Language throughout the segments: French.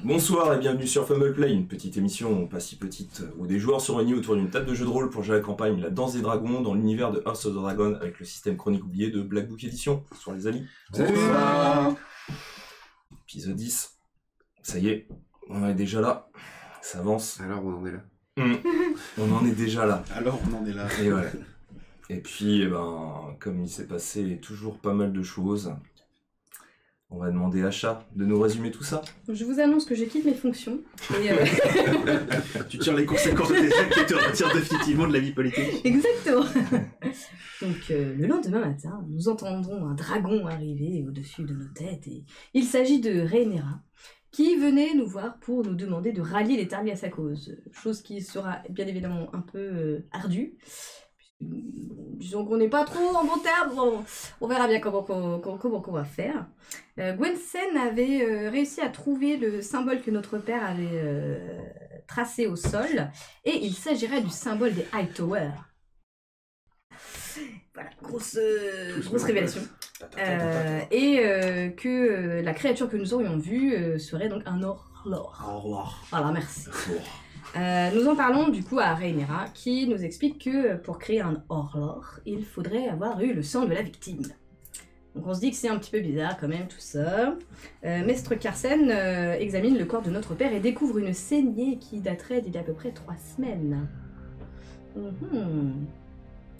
Bonsoir et bienvenue sur Fumble Play, une petite émission pas si petite où des joueurs sont réunis autour d'une table de jeu de rôle pour jouer à la campagne La Danse des Dragons dans l'univers de Hearts of the Dragon avec le système chronique oublié de Black Book Edition. Bonsoir les amis. Bonsoir. Épisode 10. Ça y est, on est déjà là. Ça avance. Alors on en est là. On en est déjà là. Alors on en est là. Et voilà. Et puis, comme il s'est passé toujours pas mal de choses, on va demander à Chat de nous résumer tout ça. Je vous annonce que je quitte mes fonctions. Et Tu tires les conséquences des actes et te retires définitivement de la vie politique. Exactement. Donc le lendemain matin, nous entendons un dragon arriver au-dessus de nos têtes et il s'agit de Rhaenyra qui venait nous voir pour nous demander de rallier les Tarly à sa cause. Chose qui sera bien évidemment un peu ardue. Disons qu'on n'est pas trop en bon terme, on verra bien comment on va faire. Gwensen avait réussi à trouver le symbole que notre père avait tracé au sol, et il s'agirait du symbole des Hightower. Voilà, grosse révélation. Et que la créature que nous aurions vue serait donc un Orlor. Voilà, merci. Nous en parlons du coup à Rhaenyra qui nous explique que pour créer un Orlor, il faudrait avoir eu le sang de la victime. Donc on se dit que c'est un petit peu bizarre quand même tout ça. Maître Carsen examine le corps de notre père et découvre une saignée qui daterait d'il y a à peu près 3 semaines.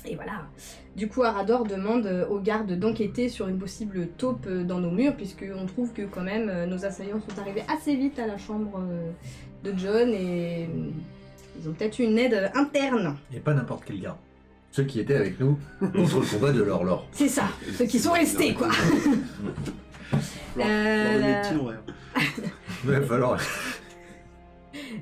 Et voilà. Du coup, Arador demande aux gardes d'enquêter sur une possible taupe dans nos murs, puisqu'on trouve que quand même nos assaillants sont arrivés assez vite à la chambre de John et ils ont peut-être eu une aide interne. Et pas n'importe quel garde. Ceux qui étaient avec nous contre le combat de l'Orlor. C'est ça, ceux qui sont restés quoi. Il Va falloir...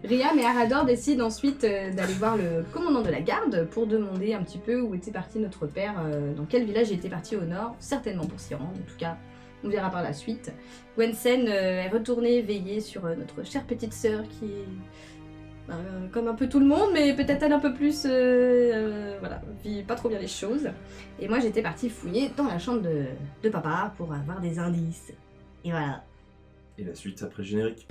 Riam et Arador décident ensuite d'aller voir le commandant de la garde pour demander un petit peu où était parti notre père, dans quel village il était parti au nord, certainement pour s'y rendre, en tout cas on verra par la suite. Gwensen est retournée veiller sur notre chère petite sœur qui est comme un peu tout le monde, mais peut-être elle un peu plus, voilà, vit pas trop bien les choses. Et moi j'étais partie fouiller dans la chambre de papa pour avoir des indices. Et voilà. Et la suite après le générique.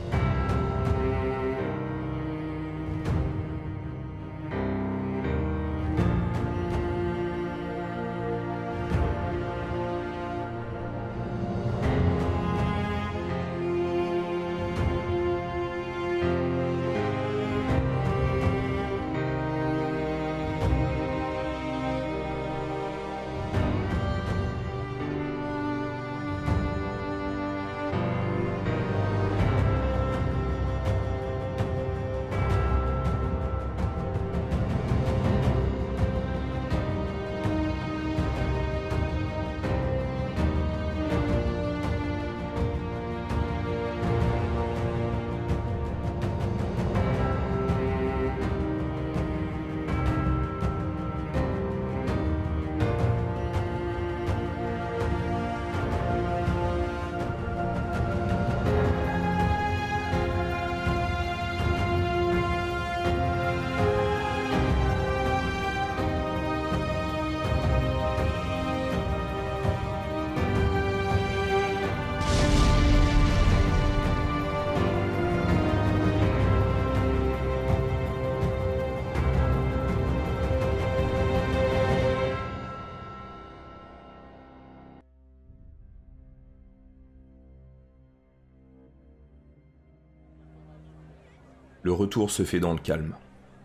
Le retour se fait dans le calme.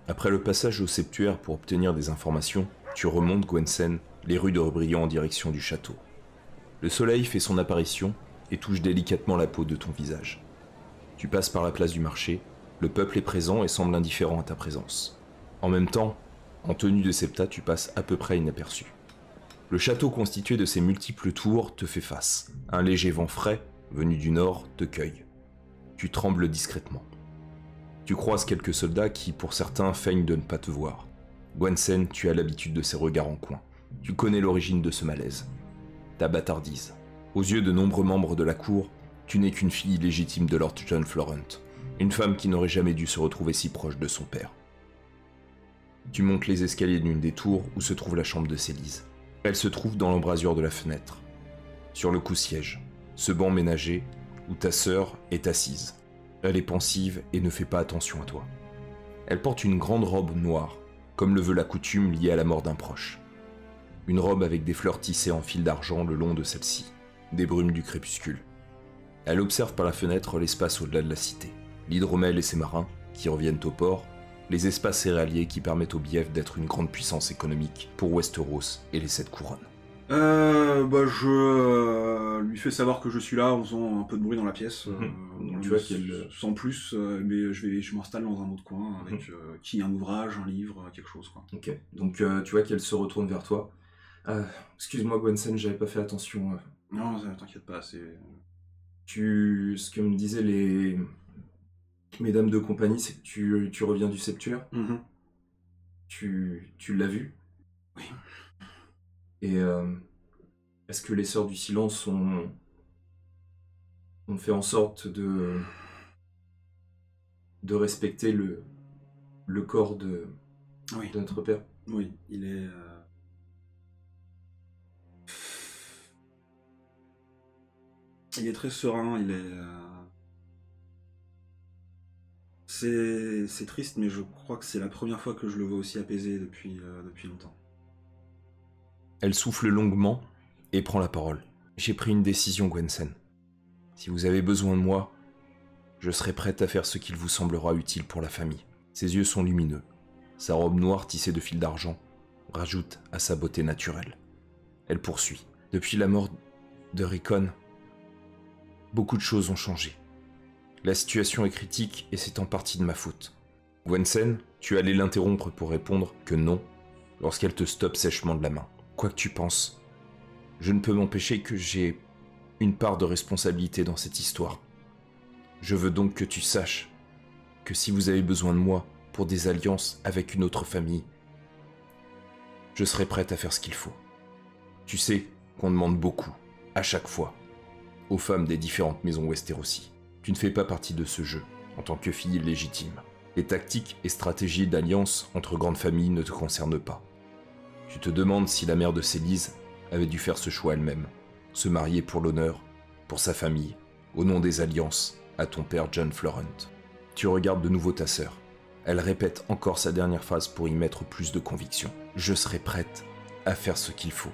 Après le passage au septuaire pour obtenir des informations, tu remontes, Gwensen, les rues de Rebriand en direction du château. Le soleil fait son apparition et touche délicatement la peau de ton visage. Tu passes par la place du marché, le peuple est présent et semble indifférent à ta présence. En même temps, en tenue de septa, tu passes à peu près inaperçu. Le château constitué de ses multiples tours te fait face. Un léger vent frais, venu du nord, te cueille. Tu trembles discrètement. Tu croises quelques soldats qui, pour certains, feignent de ne pas te voir. Gwensen, tu as l'habitude de ces regards en coin. Tu connais l'origine de ce malaise. Ta bâtardise. Aux yeux de nombreux membres de la cour, tu n'es qu'une fille illégitime de Lord John Florent, une femme qui n'aurait jamais dû se retrouver si proche de son père. Tu montes les escaliers d'une des tours où se trouve la chambre de Célise. Elle se trouve dans l'embrasure de la fenêtre. Sur le cou-siège, ce banc ménager où ta sœur est assise. Elle est pensive et ne fait pas attention à toi. Elle porte une grande robe noire, comme le veut la coutume liée à la mort d'un proche. Une robe avec des fleurs tissées en fil d'argent le long de celle-ci, des brumes du crépuscule. Elle observe par la fenêtre l'espace au-delà de la cité, l'hydromel et ses marins qui reviennent au port, les espaces céréaliers qui permettent au Bief d'être une grande puissance économique pour Westeros et les 7 couronnes. Je lui fais savoir que je suis là en faisant un peu de bruit dans la pièce. Tu vois qu'elle... Sans plus, mais je m'installe dans un autre coin avec un ouvrage, un livre, quelque chose, quoi. Ok, donc tu vois qu'elle se retourne vers toi. Excuse-moi Gwensen, j'avais pas fait attention. Non, t'inquiète pas, c'est... Ce que me disaient les dames de compagnie, c'est que tu reviens du septuaire. Tu l'as vu? Oui. Et est-ce que les Sœurs du Silence ont fait en sorte de respecter le corps de notre père? Oui, il est... Il est très serein, il est... C'est triste, mais je crois que c'est la première fois que je le vois aussi apaisé depuis longtemps. Elle souffle longuement et prend la parole. J'ai pris une décision, Gwensen. Si vous avez besoin de moi, je serai prête à faire ce qu'il vous semblera utile pour la famille. Ses yeux sont lumineux. Sa robe noire tissée de fils d'argent rajoute à sa beauté naturelle. Elle poursuit. Depuis la mort de Rickon, beaucoup de choses ont changé. La situation est critique et c'est en partie de ma faute. Gwensen, tu allais l'interrompre pour répondre que non, lorsqu'elle te stoppe sèchement de la main. Quoi que tu penses, je ne peux m'empêcher que j'ai une part de responsabilité dans cette histoire. Je veux donc que tu saches que si vous avez besoin de moi pour des alliances avec une autre famille, je serai prête à faire ce qu'il faut. Tu sais qu'on demande beaucoup, à chaque fois, aux femmes des différentes maisons Westerosi. Tu ne fais pas partie de ce jeu, en tant que fille légitime. Les tactiques et stratégies d'alliance entre grandes familles ne te concernent pas. Tu te demandes si la mère de Célise avait dû faire ce choix elle-même, se marier pour l'honneur, pour sa famille, au nom des alliances, à ton père John Florent. Tu regardes de nouveau ta sœur. Elle répète encore sa dernière phrase pour y mettre plus de conviction. Je serai prête à faire ce qu'il faut.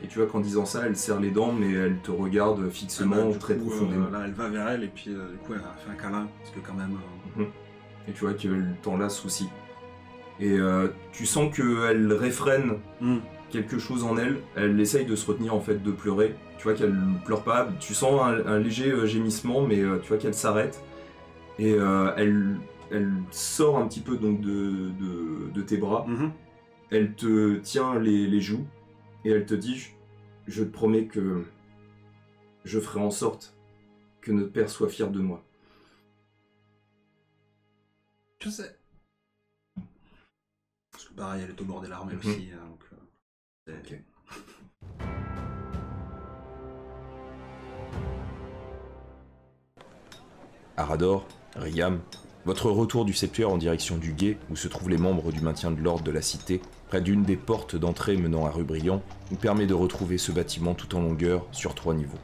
Et tu vois qu'en disant ça, elle serre les dents, mais elle te regarde fixement, très profondément. Là, elle va vers elle et puis du coup, elle a fait un câlin, parce que quand même... Et tu vois qu'elle t'enlace aussi. Et tu sens qu'elle réfrène quelque chose en elle. Elle essaye de se retenir, en fait, de pleurer. Tu vois qu'elle ne pleure pas. Tu sens un léger gémissement, mais tu vois qu'elle s'arrête. Et elle sort un petit peu donc de tes bras. Elle te tient les joues. Et elle te dit, je te promets que je ferai en sorte que notre père soit fier de moi. Je sais. Parce que pareil, elle est au bord des larmes elle aussi. Donc, ok. Arador, Riam, votre retour du septuaire en direction du gué, où se trouvent les membres du maintien de l'ordre de la cité, près d'une des portes d'entrée menant à rue Brillant, nous permet de retrouver ce bâtiment tout en longueur sur 3 niveaux.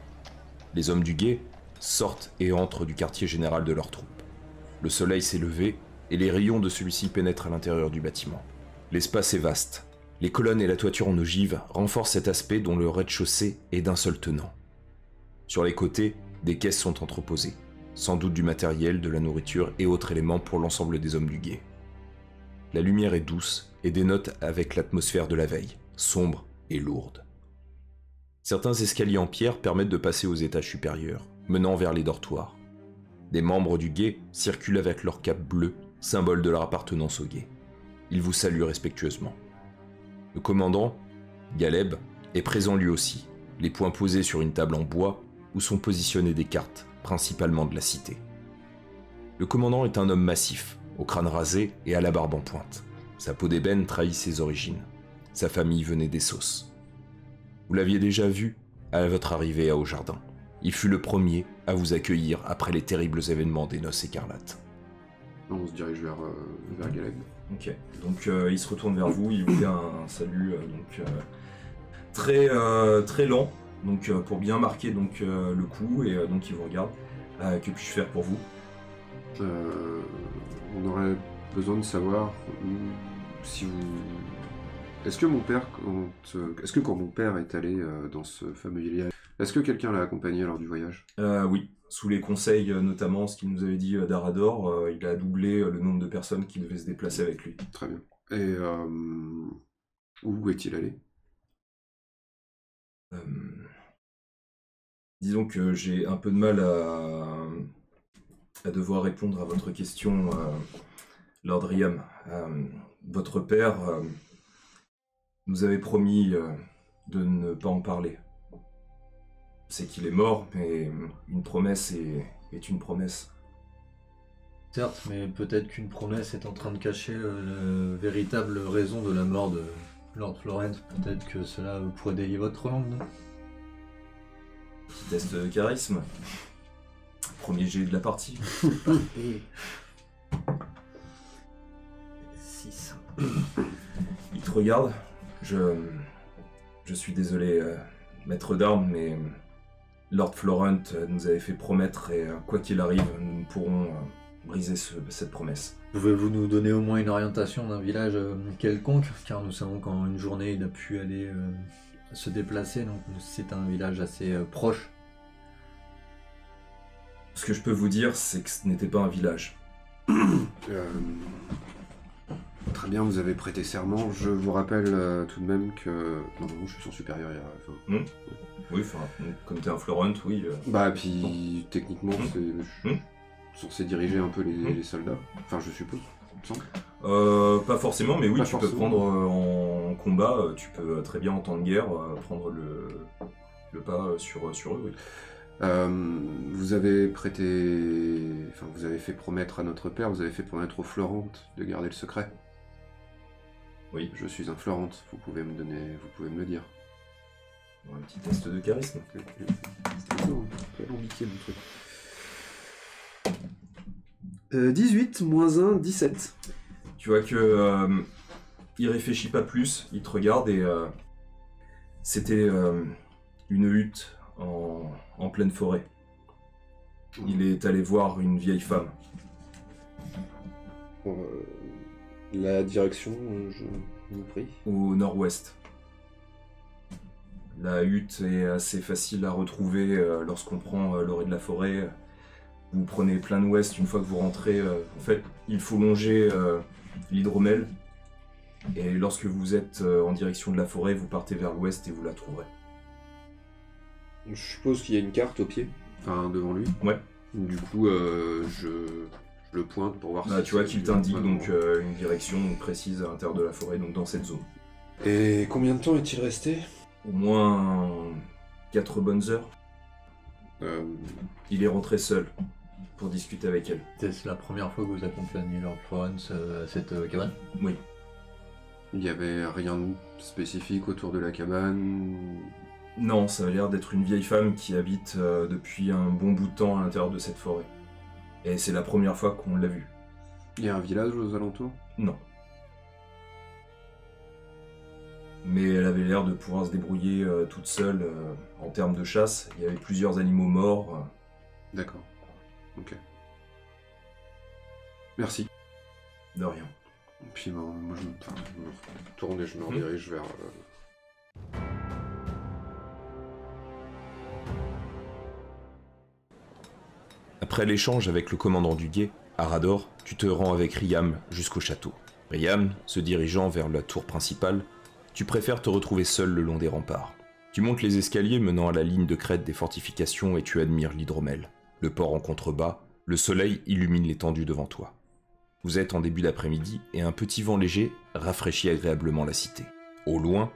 Les hommes du gué sortent et entrent du quartier général de leurs troupes. Le soleil s'est levé et les rayons de celui-ci pénètrent à l'intérieur du bâtiment. L'espace est vaste. Les colonnes et la toiture en ogive renforcent cet aspect dont le rez-de-chaussée est d'un seul tenant. Sur les côtés, des caisses sont entreposées, sans doute du matériel, de la nourriture et autres éléments pour l'ensemble des hommes du gué. La lumière est douce et dénote avec l'atmosphère de la veille, sombre et lourde. Certains escaliers en pierre permettent de passer aux étages supérieurs, menant vers les dortoirs. Des membres du gué circulent avec leur cape bleue, symbole de leur appartenance au gué. Ils vous saluent respectueusement. Le commandant, Galeb, est présent lui aussi, les poings posés sur une table en bois où sont positionnées des cartes, principalement de la cité. Le commandant est un homme massif, au crâne rasé et à la barbe en pointe. Sa peau d'ébène trahit ses origines. Sa famille venait d'Essos. Vous l'aviez déjà vu à votre arrivée à Haut-Jardin. Il fut le premier à vous accueillir après les terribles événements des Noces écarlates. On se dirige vers Galeb. Ok, donc il se retourne vers vous, il vous fait un salut très lent, donc pour bien marquer donc le coup, et donc il vous regarde. Que puis-je faire pour vous? On aurait besoin de savoir si vous... Est-ce que quand mon père est allé dans ce fameux village, est-ce que quelqu'un l'a accompagné lors du voyage? Oui, sous les conseils, notamment ce qu'il nous avait dit d'Arador, il a doublé le nombre de personnes qui devaient se déplacer avec lui. Très bien. Et où est-il allé? Disons que j'ai un peu de mal à devoir répondre à votre question, Lord Riam. Votre père nous avait promis de ne pas en parler. C'est qu'il est mort, mais une promesse est une promesse. Certes, mais peut-être qu'une promesse est en train de cacher la véritable raison de la mort de Lord Florent. Peut-être que cela pourrait délier votre langue, non? Petit test de charisme. Premier jet de la partie. Et... 6. Il te regarde. Je suis désolé, maître d'armes, mais Lord Florent nous avait fait promettre et quoi qu'il arrive, nous ne pourrons briser cette promesse. Pouvez-vous nous donner au moins une orientation d'un village quelconque? Car nous savons qu'en une journée il a pu aller se déplacer, donc c'est un village assez proche. Ce que je peux vous dire, c'est que ce n'était pas un village. Très bien, vous avez prêté serment. Je vous rappelle tout de même que... Non, je suis son supérieur. Oui, enfin, comme t'es un Florent, oui. Bah, puis techniquement, je suis censé diriger un peu les soldats. Enfin, je suppose. Il me semble. Pas forcément, mais oui, Pas tu forcément. peux prendre en combat, tu peux très bien en temps de guerre prendre le pas sur eux, oui. Vous avez prêté... Enfin, vous avez fait promettre à notre père, vous avez fait promettre aux Florent de garder le secret. Oui. Je suis un Florent, vous pouvez me le dire. Un petit test de charisme. C'était ça, très alambiqué mon truc. 18 moins 1, 17. Tu vois que il réfléchit pas plus, il te regarde et c'était une hutte en pleine forêt. Il est allé voir une vieille femme. La direction, je vous prie. Au nord-ouest. La hutte est assez facile à retrouver lorsqu'on prend l'orée de la forêt. Vous prenez plein ouest une fois que vous rentrez. En fait, il faut longer l'hydromel. Et lorsque vous êtes en direction de la forêt, vous partez vers l'ouest et vous la trouverez. Je suppose qu'il y a une carte au pied, enfin devant lui. Ouais. Du coup, je le pointe pour voir Bah, tu vois qu'il t'indique vraiment... donc une direction précise à l'intérieur de la forêt, donc dans cette zone. Et combien de temps est-il resté? Au moins 4 bonnes heures. Il est rentré seul pour discuter avec elle. C'est la première fois que vous accompagnez Lord Florence à cette cabane? Oui. Il n'y avait rien de spécifique autour de la cabane? Non, ça a l'air d'être une vieille femme qui habite depuis un bon bout de temps à l'intérieur de cette forêt. Et c'est la première fois qu'on l'a vue. Il y a un village aux alentours? Non. Mais elle avait l'air de pouvoir se débrouiller toute seule en termes de chasse. Il y avait plusieurs animaux morts. D'accord. Ok. Merci. De rien. Puis moi je me retourne et je me redirige vers... Après l'échange avec le commandant du guet, Arador, tu te rends avec Riam jusqu'au château. Riam, se dirigeant vers la tour principale, tu préfères te retrouver seul le long des remparts. Tu montes les escaliers menant à la ligne de crête des fortifications et tu admires l'hydromel. Le port en contrebas, le soleil illumine l'étendue devant toi. Vous êtes en début d'après-midi et un petit vent léger rafraîchit agréablement la cité. Au loin,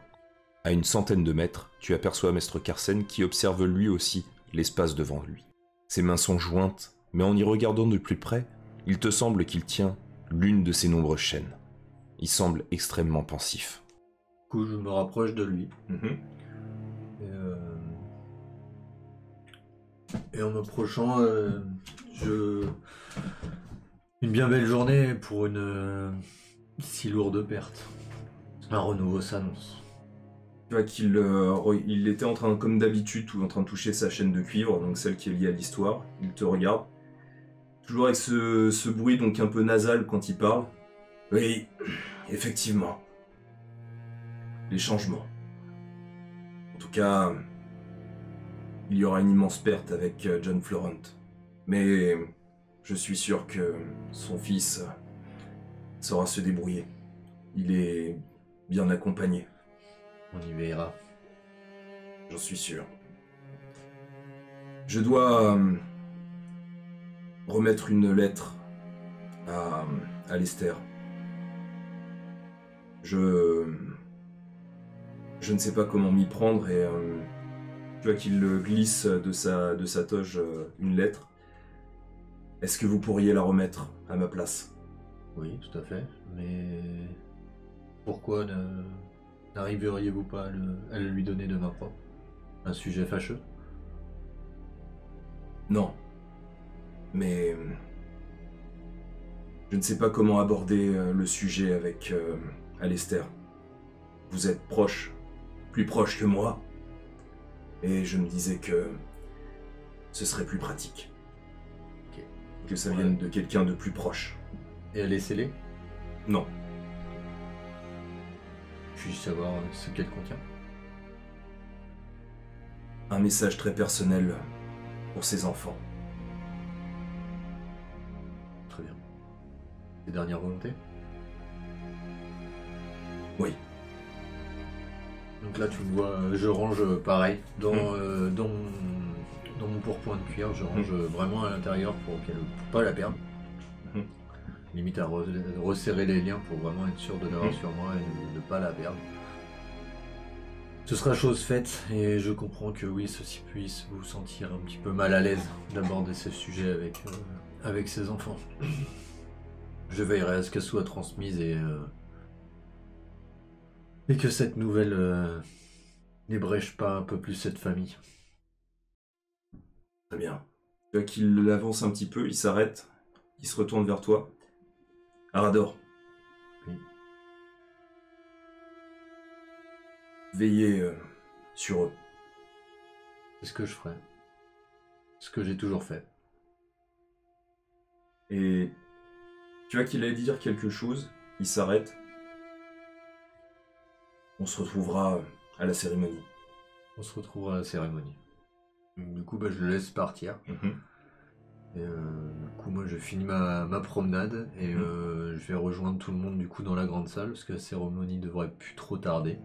à une centaine de mètres, tu aperçois Maître Carsen qui observe lui aussi l'espace devant lui. Ses mains sont jointes, mais en y regardant de plus près, il te semble qu'il tient l'une de ses nombreuses chaînes. Il semble extrêmement pensif. Du coup, je me rapproche de lui. Et en m'approchant, une bien belle journée pour une si lourde perte. Un renouveau s'annonce. Tu vois qu'il il était en train, comme d'habitude, en train de toucher sa chaîne de cuivre, donc celle qui est liée à l'histoire. Il te regarde, Toujours avec ce bruit donc un peu nasal quand il parle. Oui, effectivement. Les changements. En tout cas, il y aura une immense perte avec John Florent. Mais je suis sûr que son fils saura se débrouiller. Il est bien accompagné. On y veillera. J'en suis sûr. Je dois remettre une lettre à Lester. Je ne sais pas comment m'y prendre et tu vois qu'il glisse de sa toge une lettre. Est-ce que vous pourriez la remettre à ma place? Oui, tout à fait. Mais pourquoi n'arriveriez-vous pas à le lui donner de main propre? Un sujet fâcheux? Non. Mais je ne sais pas comment aborder le sujet avec Alistair. Vous êtes proche, plus proche que moi, et je me disais que ce serait plus pratique. Ok. Que ça vienne de quelqu'un de plus proche. Et elle est scellée? Non. Puis-je savoir ce qu'elle contient? Un message très personnel pour ses enfants. Très bien. Tes dernières volontés? Oui. Donc là, tu me vois, je range pareil. Dans mon pourpoint de cuir, je range vraiment à l'intérieur pour pas la perdre. Limite à resserrer les liens pour vraiment être sûr de l'avoir sur moi et de ne pas la perdre. Ce sera chose faite et je comprends que oui, ceci puisse vous sentir un petit peu mal à l'aise d'aborder ce sujet avec ses enfants. Je veillerai à ce qu'elle soit transmise et que cette nouvelle n'ébrèche pas un peu plus cette famille. Très bien. Tu vois qu'il avance un petit peu, il s'arrête, il se retourne vers toi. Arador. Oui. Veillez sur eux. C'est ce que je ferai. Ce que j'ai toujours fait. Et tu vois qu'il allait dire quelque chose, il s'arrête. On se retrouvera à la cérémonie. On se retrouvera à la cérémonie. Du coup, je le laisse partir. Et du coup, moi, je finis ma promenade et je vais rejoindre tout le monde du coup dans la grande salle parce que la cérémonie devrait plus trop tarder.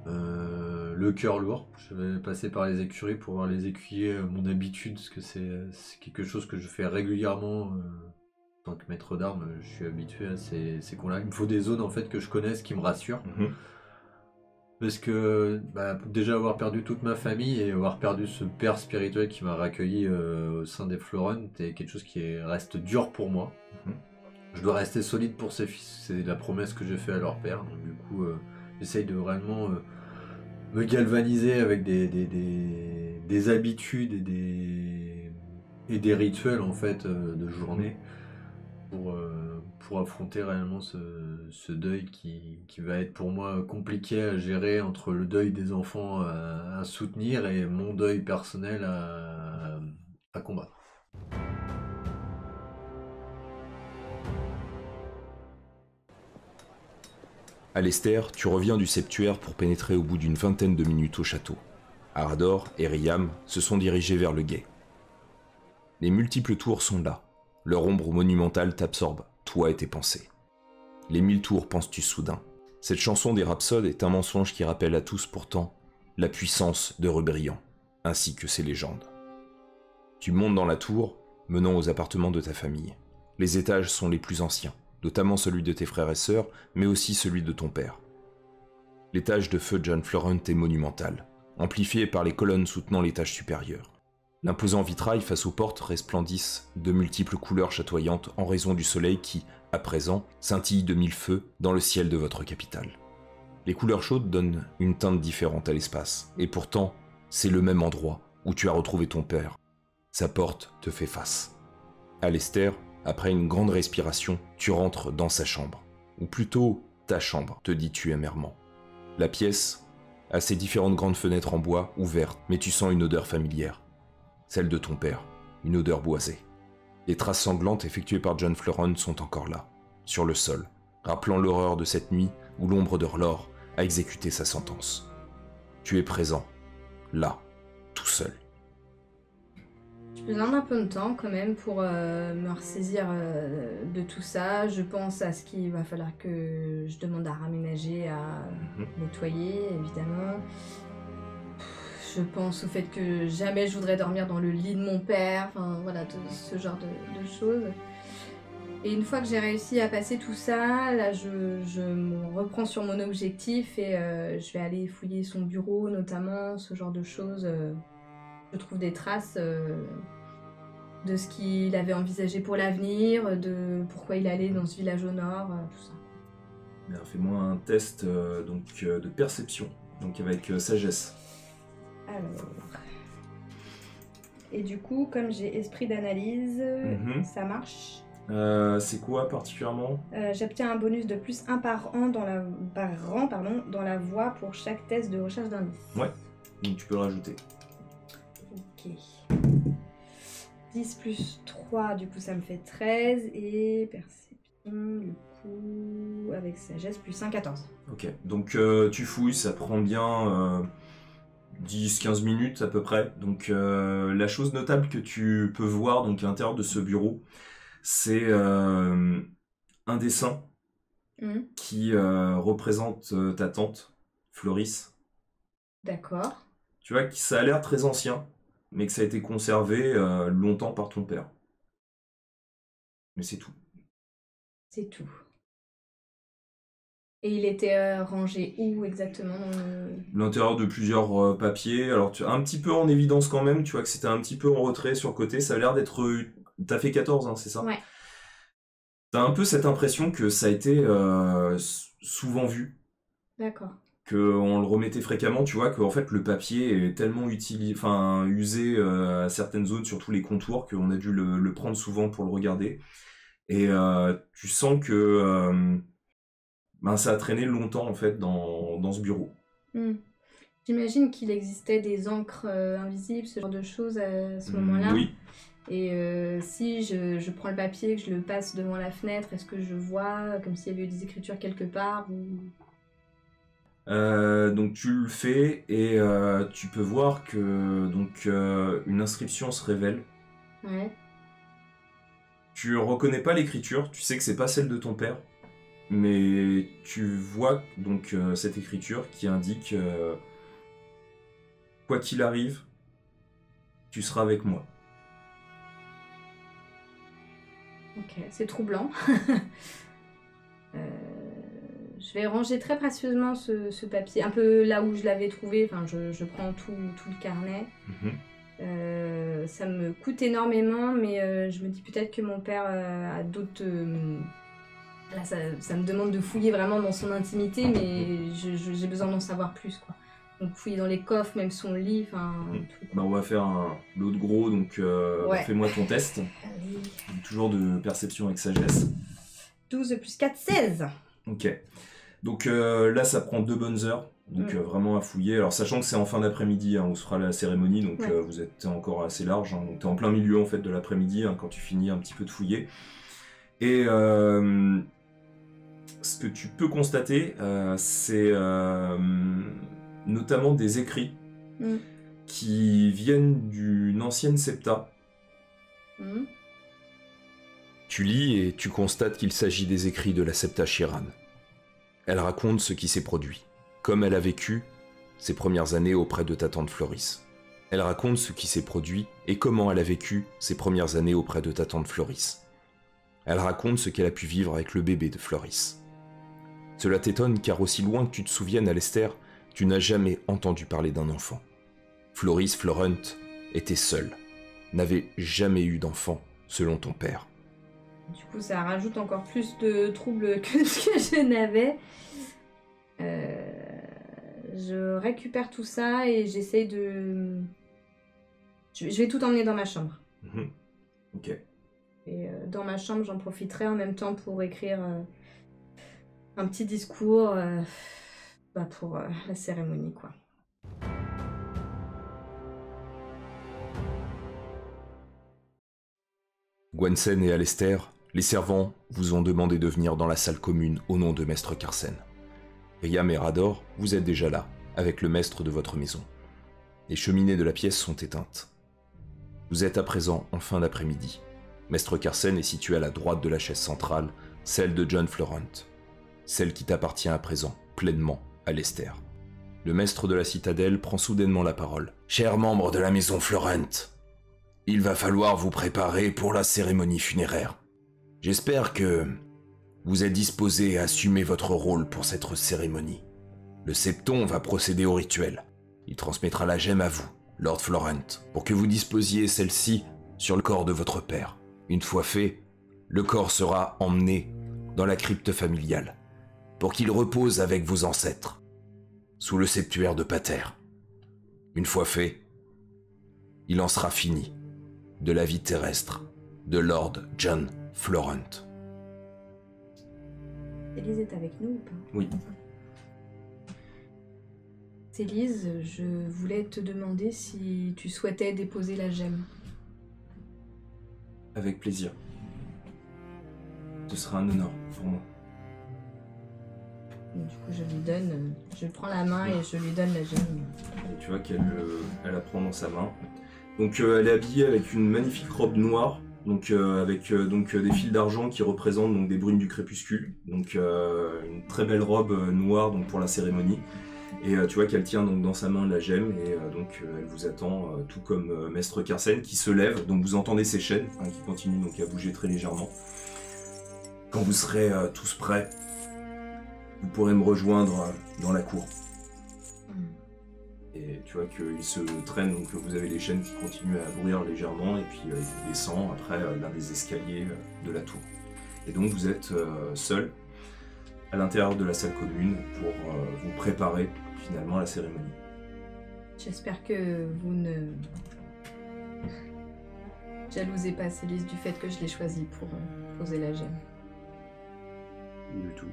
Le cœur lourd, je vais passer par les écuries pour voir les écuyers, mon habitude, parce que c'est quelque chose que je fais régulièrement en tant que maître d'armes. Je suis habitué à ces cons-là. Il me faut des zones en fait que je connaisse qui me rassurent. Parce que déjà avoir perdu toute ma famille et avoir perdu ce père spirituel qui m'a accueilli au sein des Florent est quelque chose qui reste dur pour moi. Je dois rester solide pour ses fils, c'est la promesse que j'ai fait à leur père. Donc du coup, j'essaye de réellement me galvaniser avec des habitudes et des rituels en fait de journée pour affronter réellement ce deuil qui va être pour moi compliqué à gérer entre le deuil des enfants à soutenir et mon deuil personnel à combattre. Alistair, tu reviens du septuaire pour pénétrer au bout d'une vingtaine de minutes au château. Arador et Riam se sont dirigés vers le guet. Les multiples tours sont là. Leur ombre monumentale t'absorbe, toi et tes pensées. Les 1000 tours, penses-tu soudain. Cette chanson des rhapsodes est un mensonge qui rappelle à tous pourtant la puissance de Rebriand, ainsi que ses légendes. Tu montes dans la tour, menant aux appartements de ta famille. Les étages sont les plus anciens, notamment celui de tes frères et sœurs, mais aussi celui de ton père. L'étage de feu John Florent est monumental, amplifié par les colonnes soutenant l'étage supérieur. L'imposant vitrail face aux portes resplendissent de multiples couleurs chatoyantes en raison du soleil qui, à présent, scintille de 1000 feux dans le ciel de votre capitale. Les couleurs chaudes donnent une teinte différente à l'espace, et pourtant, c'est le même endroit où tu as retrouvé ton père. Sa porte te fait face. Alistair, après une grande respiration, tu rentres dans sa chambre. Ou plutôt, ta chambre, te dis-tu amèrement. La pièce a ses différentes grandes fenêtres en bois ouvertes, mais tu sens une odeur familière. Celle de ton père, une odeur boisée. Les traces sanglantes effectuées par John Fleuron sont encore là, sur le sol, rappelant l'horreur de cette nuit où l'ombre d'Orlor a exécuté sa sentence. Tu es présent, là, tout seul. J'ai besoin d'un peu de temps quand même pour me ressaisir de tout ça. Je pense à ce qu'il va falloir que je demande à raménager, à nettoyer, évidemment. Je pense au fait que jamais je voudrais dormir dans le lit de mon père, enfin voilà, ce genre de choses. Et une fois que j'ai réussi à passer tout ça, là je me reprends sur mon objectif et je vais aller fouiller son bureau notamment, ce genre de choses. Je trouve des traces de ce qu'il avait envisagé pour l'avenir, de pourquoi il allait dans ce village au nord, tout ça. Bien, fais-moi un test de perception, donc avec sagesse. Alors... Et du coup, comme j'ai esprit d'analyse, ça marche. C'est quoi particulièrement? J'obtiens un bonus de plus 1 par rang dans la voie pour chaque test de recherche d'indice. Ouais, donc tu peux le rajouter. Ok. 10 plus 3, du coup ça me fait 13. Et perception, du coup, avec sagesse, plus 1, 14. Ok, donc tu fouilles, ça prend bien 10-15 minutes à peu près. Donc la chose notable que tu peux voir donc, à l'intérieur de ce bureau, c'est un dessin qui représente ta tante, Floris. D'accord. Tu vois que ça a l'air très ancien, mais que ça a été conservé longtemps par ton père. Mais c'est tout. C'est tout. Et il était rangé où exactement dans l'intérieur de plusieurs papiers. Alors tu as un petit peu en évidence quand même, tu vois que c'était un petit peu en retrait sur le côté. Ça a l'air d'être... T'as fait 14, hein, c'est ça? Ouais. T'as un peu cette impression que ça a été souvent vu. D'accord. Qu'on le remettait fréquemment, tu vois, qu'en fait le papier est tellement usé à certaines zones, surtout les contours, qu'on a dû le prendre souvent pour le regarder. Et tu sens que ça a traîné longtemps en fait dans ce bureau. J'imagine qu'il existait des encres invisibles, ce genre de choses à ce moment-là. Oui. Et si je prends le papier, que je le passe devant la fenêtre, est-ce que je vois comme s'il y avait eu des écritures quelque part ou... Donc tu le fais et tu peux voir que donc une inscription se révèle. Ouais. Tu reconnais pas l'écriture, tu sais que c'est pas celle de ton père, mais tu vois donc cette écriture qui indique quoi qu'il arrive, tu seras avec moi. Ok, c'est troublant. Je vais ranger très précieusement ce papier, un peu là où je l'avais trouvé. Enfin, je prends tout le carnet. Ça me coûte énormément, mais je me dis peut-être que mon père a d'autres... Là, ça me demande de fouiller vraiment dans son intimité, mais j'ai besoin d'en savoir plus, quoi. Donc fouiller dans les coffres, même son lit, enfin... On va faire l'autre gros, donc ouais. Fais-moi ton test. Allez. Toujours de perception avec sagesse. 12 plus 4, 16. Ok. Donc là, ça prend 2 bonnes heures, donc vraiment à fouiller. Alors sachant que c'est en fin d'après-midi, hein, où se fera la cérémonie, donc vous êtes encore assez large. Hein, donc t'es en plein milieu en fait de l'après-midi quand tu finis un petit peu de fouiller. Et ce que tu peux constater, c'est notamment des écrits qui viennent d'une ancienne septa. Tu lis et tu constates qu'il s'agit des écrits de la septa Shiran. Elle raconte ce qui s'est produit, comme elle a vécu ses premières années auprès de ta tante Floris. Elle raconte ce qui s'est produit et comment elle a vécu ses premières années auprès de ta tante Floris. Elle raconte ce qu'elle a pu vivre avec le bébé de Floris. Cela t'étonne car aussi loin que tu te souviennes, Alester, tu n'as jamais entendu parler d'un enfant. Floris Fleurhunt était seule, n'avait jamais eu d'enfant, selon ton père. Du coup, ça rajoute encore plus de troubles que ce que je n'avais. Je récupère tout ça et j'essaye de... Je vais tout emmener dans ma chambre. Ok. Et dans ma chambre, j'en profiterai en même temps pour écrire un petit discours pour la cérémonie, quoi. Gwensen et Alester, les servants vous ont demandé de venir dans la salle commune au nom de Maître Carsen. Riam et Rador, vous êtes déjà là, avec le maître de votre maison. Les cheminées de la pièce sont éteintes. Vous êtes à présent en fin d'après-midi. Maître Carsen est situé à la droite de la chaise centrale, celle de John Florent, celle qui t'appartient à présent, pleinement, Alester. Le maître de la citadelle prend soudainement la parole. « Chers membres de la maison Florent, il va falloir vous préparer pour la cérémonie funéraire. J'espère que vous êtes disposés à assumer votre rôle pour cette cérémonie. Le septon va procéder au rituel. Il transmettra la gemme à vous, Lord Florent, pour que vous disposiez celle-ci sur le corps de votre père. Une fois fait, le corps sera emmené dans la crypte familiale, pour qu'il repose avec vos ancêtres, sous le septuaire de Pater. Une fois fait, il en sera fini de la vie terrestre de Lord John Florent. » Élise est avec nous ou pas? Oui. Élise, je voulais te demander si tu souhaitais déposer la gemme. Avec plaisir. Ce sera un honneur pour moi. Du coup, je lui donne, je prends la main et je lui donne la gemme. Et tu vois qu'elle elle la prend dans sa main. Donc elle est habillée avec une magnifique robe noire, donc avec des fils d'argent qui représentent donc des brunes du crépuscule. Donc une très belle robe noire donc pour la cérémonie. Et tu vois qu'elle tient donc dans sa main la gemme et elle vous attend tout comme Maître Carsen qui se lève. Donc vous entendez ses chaînes qui continuent donc à bouger très légèrement. Quand vous serez tous prêts, vous pourrez me rejoindre dans la cour. Et tu vois qu'il se traîne, donc vous avez les chaînes qui continuent à bruire légèrement, et puis il descend après l'un des escaliers de la tour. Et donc vous êtes seul à l'intérieur de la salle commune pour vous préparer finalement à la cérémonie. J'espère que vous ne jalousez pas Célise du fait que je l'ai choisie pour poser la gemme. Du tout.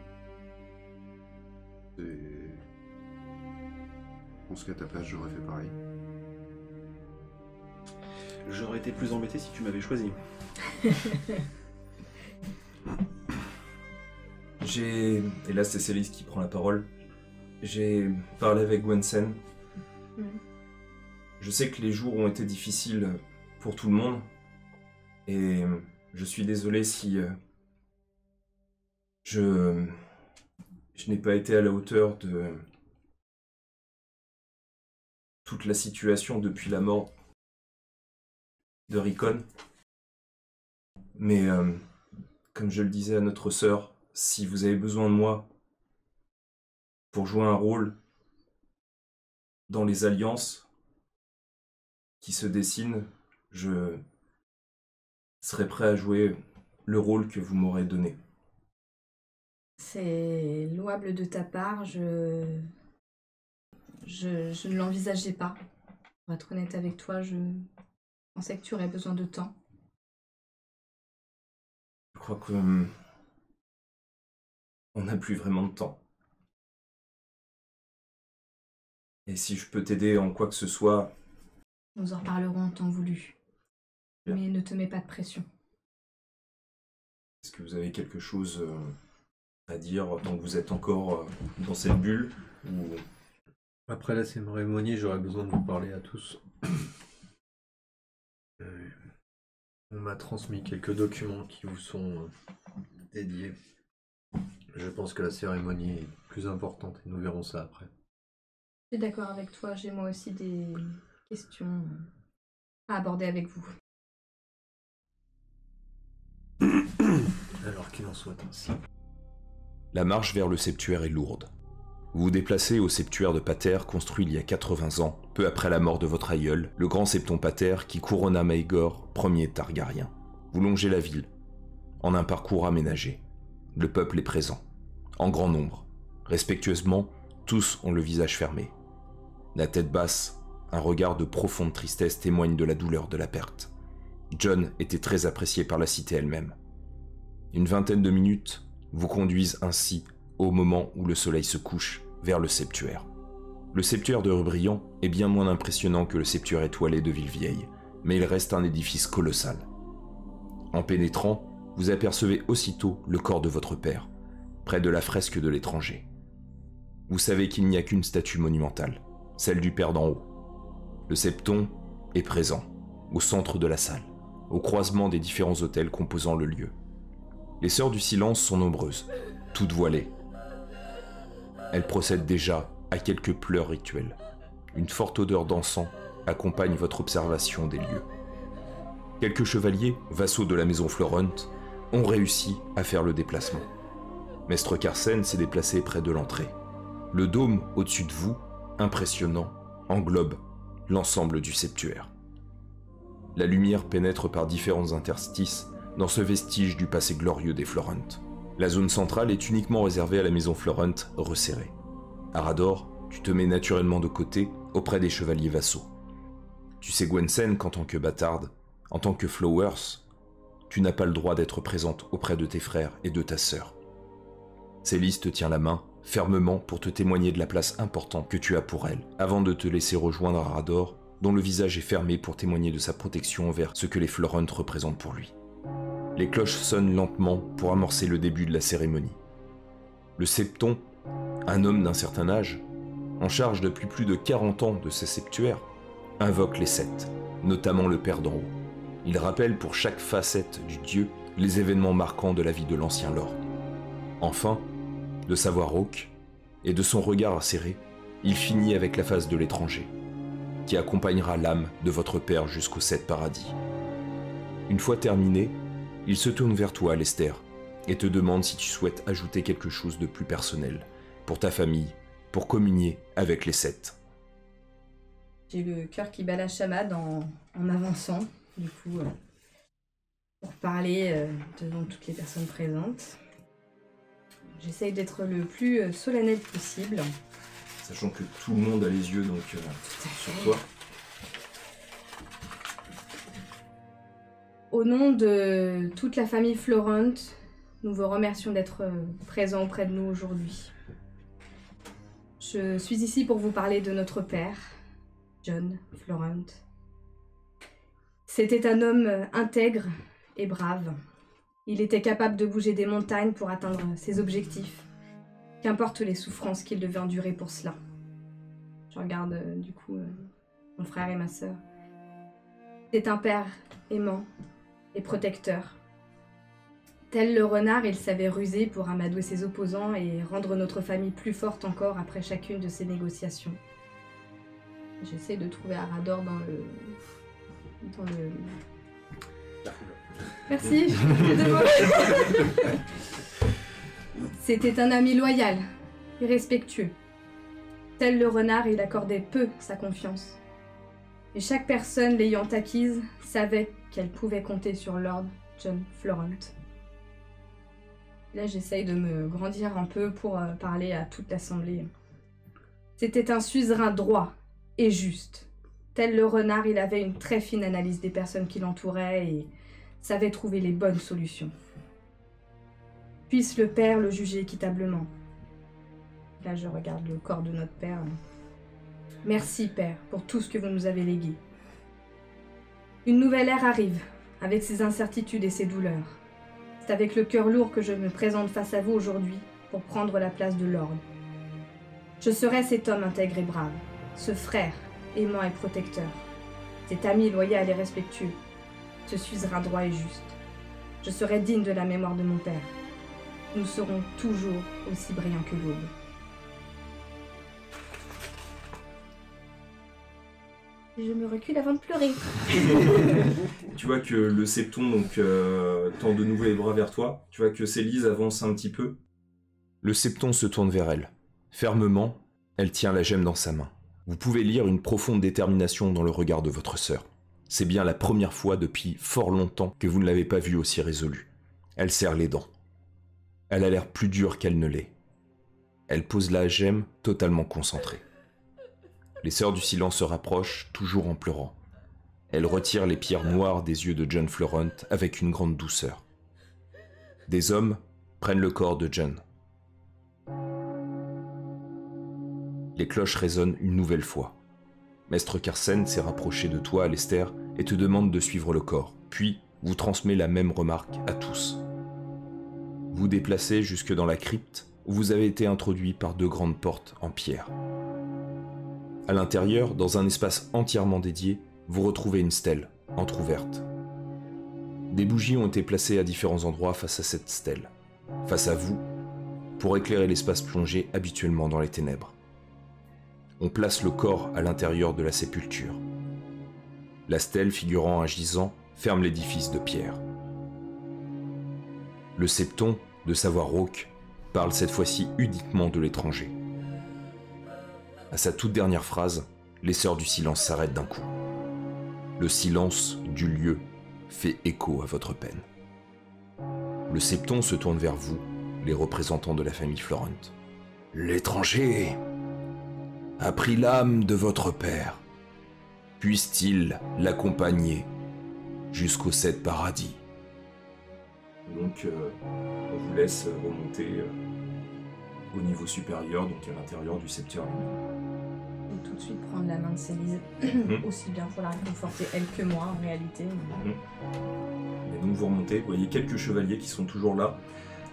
Je pense qu'à ta place, j'aurais fait pareil. J'aurais été plus embêté si tu m'avais choisi. Et là c'est Célise qui prend la parole, j'ai parlé avec Gwensen. Je sais que les jours ont été difficiles pour tout le monde, et je suis désolé si je n'ai pas été à la hauteur de toute la situation depuis la mort de Rickon. Mais comme je le disais à notre sœur, si vous avez besoin de moi pour jouer un rôle dans les alliances qui se dessinent, je serai prêt à jouer le rôle que vous m'aurez donné. C'est louable de ta part, je ne l'envisageais pas. Pour être honnête avec toi, je pensais que tu aurais besoin de temps. Je crois que on n'a plus vraiment de temps. Et si je peux t'aider en quoi que ce soit... Nous en reparlerons en temps voulu. Bien. Mais ne te mets pas de pression. Est-ce que vous avez quelque chose à dire tant que vous êtes encore dans cette bulle ou... Après la cérémonie, j'aurais besoin de vous parler à tous. On m'a transmis quelques documents qui vous sont dédiés. Je pense que la cérémonie est plus importante et nous verrons ça après. Je suis d'accord avec toi, j'ai moi aussi des questions à aborder avec vous. Alors qu'il en soit ainsi. La marche vers le septuaire est lourde. Vous vous déplacez au septuaire de Pater, construit il y a 80 ans, peu après la mort de votre aïeul, le grand septon Pater qui couronna Maegor, premier Targaryen. Vous longez la ville, en un parcours aménagé. Le peuple est présent, en grand nombre. Respectueusement, tous ont le visage fermé. La tête basse, un regard de profonde tristesse témoigne de la douleur de la perte. John était très apprécié par la cité elle-même. Une vingtaine de minutes vous conduisent ainsi au moment où le soleil se couche vers le septuaire. Le septuaire de Rubrian est bien moins impressionnant que le septuaire étoilé de Villevieille, mais il reste un édifice colossal. En pénétrant, vous apercevez aussitôt le corps de votre père, près de la fresque de l'étranger. Vous savez qu'il n'y a qu'une statue monumentale, celle du père d'en haut. Le septon est présent, au centre de la salle, au croisement des différents autels composant le lieu. Les sœurs du silence sont nombreuses, toutes voilées. Elles procèdent déjà à quelques pleurs rituels. Une forte odeur d'encens accompagne votre observation des lieux. Quelques chevaliers, vassaux de la maison Florent, ont réussi à faire le déplacement. Maître Carsen s'est déplacé près de l'entrée. Le dôme au-dessus de vous, impressionnant, englobe l'ensemble du septuaire. La lumière pénètre par différents interstices dans ce vestige du passé glorieux des Florent. La zone centrale est uniquement réservée à la maison Florent resserrée. Arador, tu te mets naturellement de côté auprès des chevaliers vassaux. Tu sais Gwensen qu'en tant que bâtarde, en tant que Flowers, tu n'as pas le droit d'être présente auprès de tes frères et de ta sœur. Célis te tient la main fermement pour te témoigner de la place importante que tu as pour elle, avant de te laisser rejoindre Arador, dont le visage est fermé pour témoigner de sa protection envers ce que les Florent représentent pour lui. Les cloches sonnent lentement pour amorcer le début de la cérémonie. Le septon, un homme d'un certain âge, en charge depuis plus de 40 ans de ces septuaires, invoque les sept, notamment le père d'en haut. Il rappelle pour chaque facette du dieu les événements marquants de la vie de l'ancien lord. Enfin, de sa voix rauque et de son regard acéré, il finit avec la face de l'étranger, qui accompagnera l'âme de votre père jusqu'aux 7 paradis. Une fois terminé, il se tourne vers toi, Lester, et te demande si tu souhaites ajouter quelque chose de plus personnel, pour ta famille, pour communier avec les 7. J'ai le cœur qui bat la chamade en avançant, du coup, pour parler devant toutes les personnes présentes. J'essaye d'être le plus solennel possible. Sachant que tout le monde a les yeux donc sur toi. Au nom de toute la famille Florent, nous vous remercions d'être présents auprès de nous aujourd'hui. Je suis ici pour vous parler de notre père, John Florent. C'était un homme intègre et brave. Il était capable de bouger des montagnes pour atteindre ses objectifs, qu'importe les souffrances qu'il devait endurer pour cela. Je regarde du coup mon frère et ma sœur. C'est un père aimant et protecteur. Tel le renard, il savait ruser pour amadouer ses opposants et rendre notre famille plus forte encore après chacune de ses négociations. J'essaie de trouver Arador dans le... Merci. C'était un ami loyal et respectueux. Tel le renard, il accordait peu sa confiance. Et chaque personne l'ayant acquise savait qu'elle pouvait compter sur Lord John Florent. Là, j'essaye de me grandir un peu pour parler à toute l'assemblée. C'était un suzerain droit et juste. Tel le renard, il avait une très fine analyse des personnes qui l'entouraient et savait trouver les bonnes solutions. Puisse le père le juger équitablement. Là, je regarde le corps de notre père. Merci, père, pour tout ce que vous nous avez légué. Une nouvelle ère arrive, avec ses incertitudes et ses douleurs. C'est avec le cœur lourd que je me présente face à vous aujourd'hui pour prendre la place de Lord. Je serai cet homme intègre et brave, ce frère aimant et protecteur, cet ami loyal et respectueux, ce suzerain droit et juste. Je serai digne de la mémoire de mon père. Nous serons toujours aussi brillants que l'aube. Je me recule avant de pleurer. Tu vois que le septon donc tend de nouveau les bras vers toi. Tu vois que Célise avance un petit peu. Le septon se tourne vers elle. Fermement, elle tient la gemme dans sa main. Vous pouvez lire une profonde détermination dans le regard de votre sœur. C'est bien la première fois depuis fort longtemps que vous ne l'avez pas vue aussi résolue. Elle serre les dents. Elle a l'air plus dure qu'elle ne l'est. Elle pose la gemme totalement concentrée. Les sœurs du silence se rapprochent, toujours en pleurant. Elles retirent les pierres noires des yeux de John Florent avec une grande douceur. Des hommes prennent le corps de John. Les cloches résonnent une nouvelle fois. Maître Carsen s'est rapproché de toi, Lester, et te demande de suivre le corps. Puis, vous transmet la même remarque à tous. Vous déplacez jusque dans la crypte où vous avez été introduit par 2 grandes portes en pierre. À l'intérieur, dans un espace entièrement dédié, vous retrouvez une stèle entrouverte. Des bougies ont été placées à différents endroits face à cette stèle, face à vous, pour éclairer l'espace plongé habituellement dans les ténèbres. On place le corps à l'intérieur de la sépulture. La stèle figurant un gisant ferme l'édifice de pierre. Le septon de sa voix rauque parle cette fois-ci uniquement de l'étranger. À sa toute dernière phrase, les sœurs du silence s'arrêtent d'un coup. Le silence du lieu fait écho à votre peine. Le septon se tourne vers vous, les représentants de la famille Florent. L'étranger a pris l'âme de votre père. Puisse-t-il l'accompagner jusqu'aux 7 paradis. Donc, on vous laisse remonter au niveau supérieur, donc à l'intérieur du septueur. Et tout de suite prendre la main de Célise, aussi bien pour la réconforter elle que moi en réalité. Et donc vous remontez, vous voyez quelques chevaliers qui sont toujours là.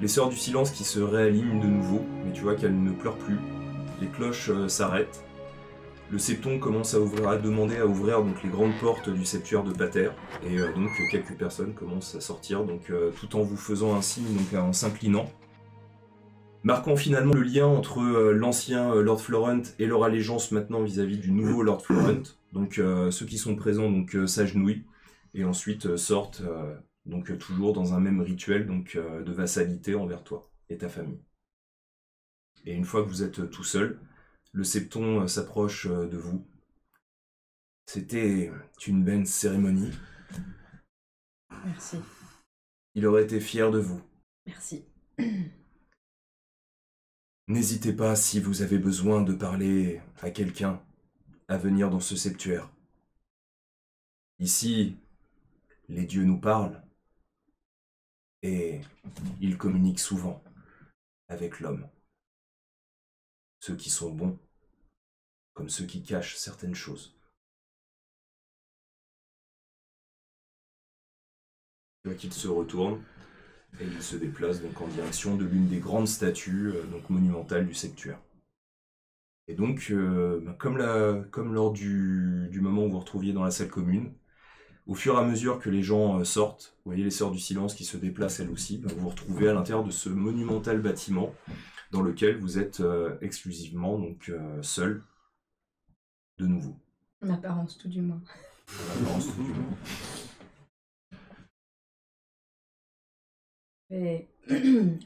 Les sœurs du silence qui se réalignent de nouveau, mais tu vois qu'elles ne pleurent plus. Les cloches s'arrêtent. Le septon commence à demander à ouvrir donc les grandes portes du septuaire de Pater, et donc quelques personnes commencent à sortir, donc tout en vous faisant un signe, donc en s'inclinant, marquant finalement le lien entre l'ancien Lord Florent et leur allégeance maintenant vis-à-vis du nouveau Lord Florent. Donc ceux qui sont présents donc s'agenouillent et ensuite sortent donc toujours dans un même rituel donc de vassalité envers toi et ta famille. Et une fois que vous êtes tout seul, le septon s'approche de vous. C'était une belle cérémonie. Merci. Il aurait été fier de vous. Merci. N'hésitez pas, si vous avez besoin de parler à quelqu'un, à venir dans ce septuaire. Ici, les dieux nous parlent et ils communiquent souvent avec l'homme. Ceux qui sont bons, comme ceux qui cachent certaines choses. Tu vois qu'il se retourne et il se déplace donc en direction de l'une des grandes statues donc monumentales du septuaire. Et donc, comme lors du moment où vous vous retrouviez dans la salle commune, au fur et à mesure que les gens sortent, vous voyez les sœurs du silence qui se déplacent elles aussi, vous vous retrouvez à l'intérieur de ce monumental bâtiment dans lequel vous êtes exclusivement donc seul de nouveau. En apparence tout du moins. En apparence tout du moins. Et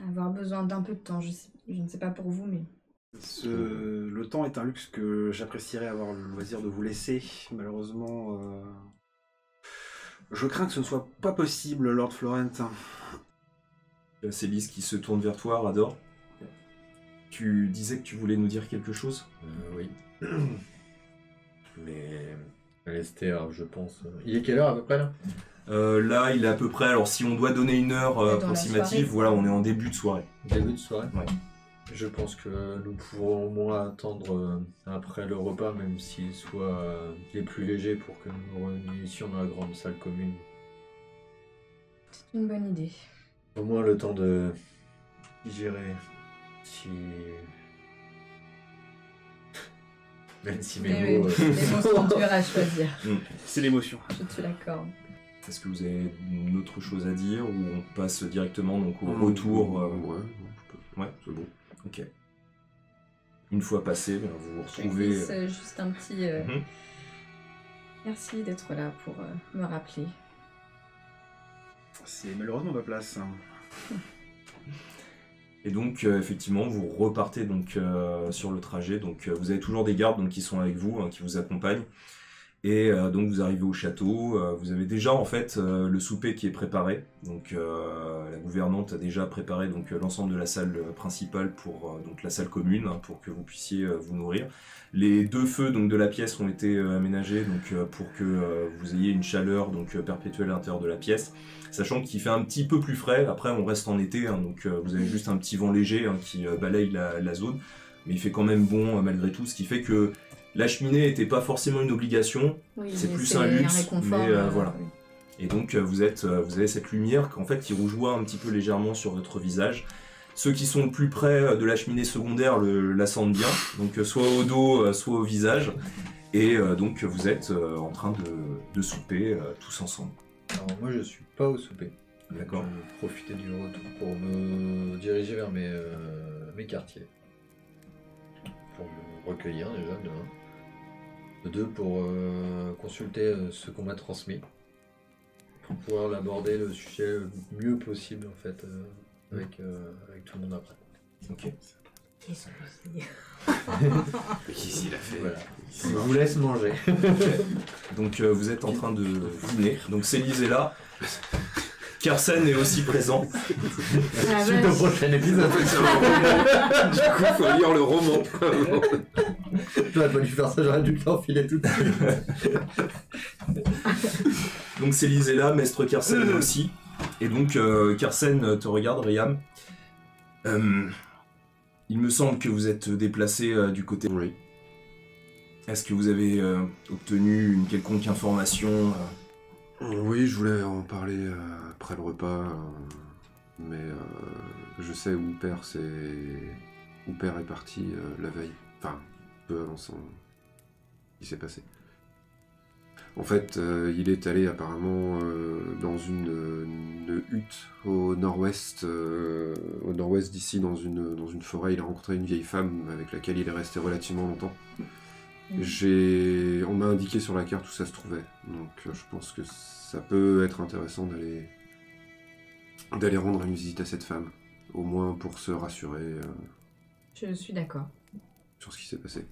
avoir besoin d'un peu de temps, je ne sais pas pour vous, mais... Le temps est un luxe que j'apprécierais avoir le loisir de vous laisser. Malheureusement, je crains que ce ne soit pas possible, Lord Florent. C'est Lys qui se tourne vers toi, Rador. Tu disais que tu voulais nous dire quelque chose ? Oui. Mais Alester, je pense... Il est quelle heure à peu près là ? Là, il est à peu près... Alors, si on doit donner une heure approximative, voilà, on est en début de soirée. Début de soirée ? Ouais. Je pense que nous pourrons au moins attendre après le repas, même s'il soit les plus légers, pour que nous réunissions dans la grande salle commune. C'est une bonne idée. Au moins le temps de digérer. Si... Même si mes mots... Les mots sont durs à choisir. C'est l'émotion. Je te l'accorde. Est-ce que vous avez une autre chose à dire ou on passe directement donc, au retour Ouais, Ouais, c'est bon. Ok. Une fois passé, vous vous retrouvez... C'est juste un petit... Merci d'être là pour me rappeler. C'est malheureusement ma place. Et donc, effectivement, vous repartez donc, sur le trajet. Donc, vous avez toujours des gardes donc, qui sont avec vous, qui vous accompagnent. Et donc, vous arrivez au château. Vous avez déjà, en fait, le souper qui est préparé. Donc, la gouvernante a déjà préparé donc, l'ensemble de la salle principale pour donc, la salle commune, pour que vous puissiez vous nourrir. Les 2 feux donc, de la pièce ont été aménagés donc, pour que vous ayez une chaleur donc, perpétuelle à l'intérieur de la pièce. Sachant qu'il fait un petit peu plus frais. Après, on reste en été, donc vous avez juste un petit vent léger qui balaye la zone. Mais il fait quand même bon malgré tout, ce qui fait que la cheminée n'était pas forcément une obligation. Oui, c'est plus un luxe, réconfort, mais voilà. Oui. Et donc vous avez cette lumière qui rougeoie un petit peu légèrement sur votre visage. Ceux qui sont le plus près de la cheminée secondaire la sentent bien, donc soit au dos, soit au visage. Et donc vous êtes en train de souper tous ensemble. Alors moi je suis pas au souper. D'accord. Je vais profiter du retour pour me diriger vers mes quartiers. Pour me recueillir déjà, de 1. De 2, pour consulter ce qu'on m'a transmis. Pour pouvoir l'aborder le sujet le mieux possible en fait avec tout le monde après. Ok. Qu'est-ce que c'est? Qu'est-ce qu'il a fait? Voilà. Je vous laisse manger. Donc vous êtes en train de dîner. Donc Célise est là. Carsen est aussi présent. Ah, Suite au prochain épisode. Du coup, faut lire le roman. J'aurais pas dû faire ça, j'aurais dû l'enfiler tout de suite. Donc Célise est là, Maître Carsen est aussi. Et donc Carsen te regarde, Riam. Il me semble que vous êtes déplacé du côté. Oui. Est-ce que vous avez obtenu une quelconque information Oui, je voulais en parler après le repas, mais je sais où Père est parti la veille, enfin peu avant ce qui s'est passé. En fait, il est allé apparemment dans une hutte au nord-ouest d'ici, dans une forêt. Il a rencontré une vieille femme avec laquelle il est resté relativement longtemps. On m'a indiqué sur la carte où ça se trouvait, donc je pense que ça peut être intéressant d'aller rendre une visite à cette femme, au moins pour se rassurer Je suis d'accord. sur ce qui s'est passé.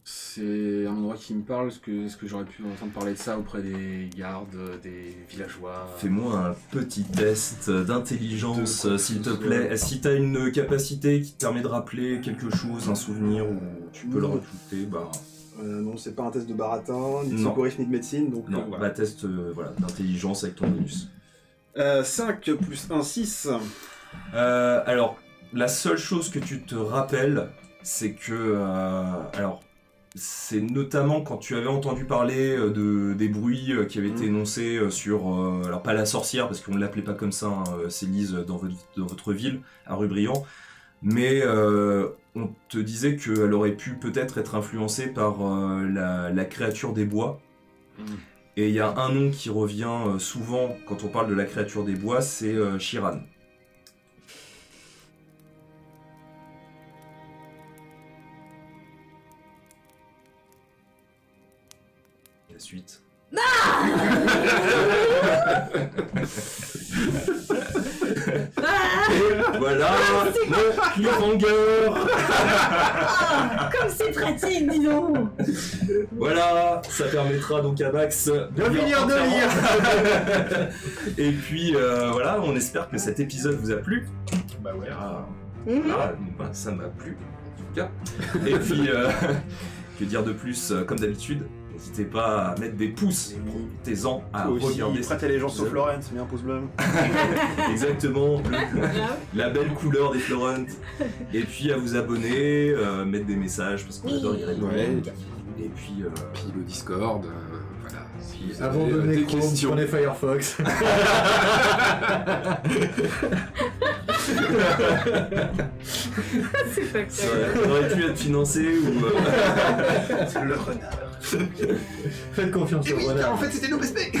C'est un endroit qui me parle. Est-ce que j'aurais pu entendre parler de ça auprès des gardes, des villageois? Fais-moi un petit test d'intelligence, De s'il te quoi que ce plaît. soit. Si tu as une capacité qui te permet de rappeler quelque chose, un souvenir, ou tu peux le rajouter, bah... Non, c'est pas un test de baratin, ni de Non. secourisme, ni de médecine, donc Non, voilà. bah test d'intelligence avec ton bonus. 5 plus 1, 6. Alors, la seule chose que tu te rappelles, c'est que... c'est notamment quand tu avais entendu parler des bruits qui avaient été énoncés sur... alors pas la sorcière, parce qu'on ne l'appelait pas comme ça, hein, Célise, dans votre ville, à Rubriand, mais on te disait qu'elle aurait pu peut-être être influencée par la créature des bois. Et il y a un nom qui revient souvent quand on parle de la créature des bois, c'est Chiran. La suite. Voilà le cliffhanger. Comme c'est pratique, dis donc. Voilà, ça permettra donc à Max de finir de lire. Et puis voilà, on espère que cet épisode vous a plu. Bah ouais. Ça m'a plu en tout cas. Et puis que dire de plus, comme d'habitude. N'hésitez pas à mettre des pouces, profitez-en à regarder. Prêtez les gens sauf Florence, mais un pouce bleu. Exactement, la belle couleur des Florent. Et puis à vous abonner, mettre des messages parce qu'on adore y répondre. Ouais. Et puis Puis le Discord, voilà. Si vous avez Abandonnez des Chrome, questions. prenez Firefox. C'est pas ça aurait pu être financé ou... Le renard. Faites confiance au renard. fait c'était nos PSP.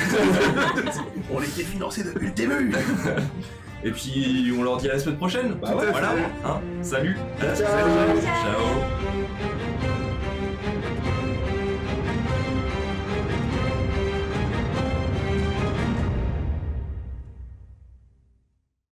On était financé depuis le début. Et puis on leur dit à la semaine prochaine. Bah ouais. Voilà. Hein, salut. Ciao. Ciao.